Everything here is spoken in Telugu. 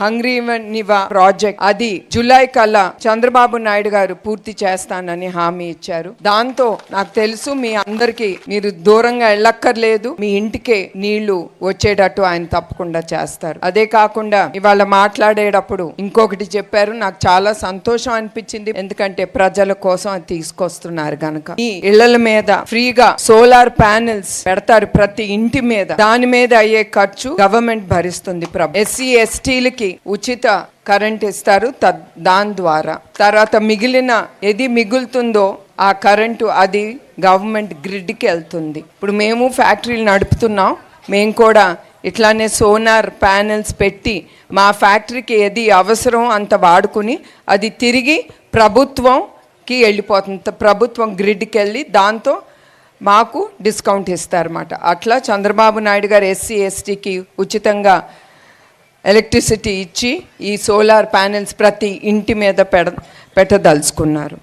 హంగ్రీ నివా ప్రాజెక్ట్ అది జూలై కల్లా చంద్రబాబు నాయుడు గారు పూర్తి చేస్తానని హామీ ఇచ్చారు. దాంతో నాకు తెలుసు మీ అందరికి మీరు దూరంగా వెళ్ళక్కర్లేదు, మీ ఇంటికే నీళ్లు వచ్చేటట్టు ఆయన తప్పకుండా చేస్తారు. అదే కాకుండా ఇవాళ మాట్లాడేటప్పుడు ఇంకొకటి చెప్పారు, నాకు చాలా సంతోషం అనిపించింది. ఎందుకంటే ప్రజల కోసం అది తీసుకొస్తున్నారు గనక. ఈ ఇళ్ల మీద ఫ్రీగా సోలార్ ప్యానెల్స్ పెడతారు ప్రతి ఇంటి మీద. దాని మీద అయ్యే ఖర్చు గవర్నమెంట్ భరిస్తుంది. ఎస్సీ ఎస్టీలకి ఉచిత కరెంట్ ఇస్తారు. దాని ద్వారా తర్వాత మిగిలిన ఏది మిగులుతుందో ఆ కరెంటు అది గవర్నమెంట్ గ్రిడ్కి వెళ్తుంది. ఇప్పుడు మేము ఫ్యాక్టరీలు నడుపుతున్నాం, మేము కూడా ఇట్లానే సోలార్ ప్యానెల్స్ పెట్టి మా ఫ్యాక్టరీకి ఏది అవసరం అంత వాడుకుని అది తిరిగి ప్రభుత్వంకి వెళ్ళిపోతుంది. ప్రభుత్వం గ్రిడ్కి వెళ్ళి దాంతో మాకు డిస్కౌంట్ ఇస్తారన్నమాట. అట్లా చంద్రబాబు నాయుడు గారు ఎస్సీ ఎస్టీకి ఉచితంగా ఎలక్ట్రిసిటీ ఇచ్చి ఈ సోలార్ ప్యానెల్స్ ప్రతి ఇంటి మీద పెట్టదలుచుకున్నారు.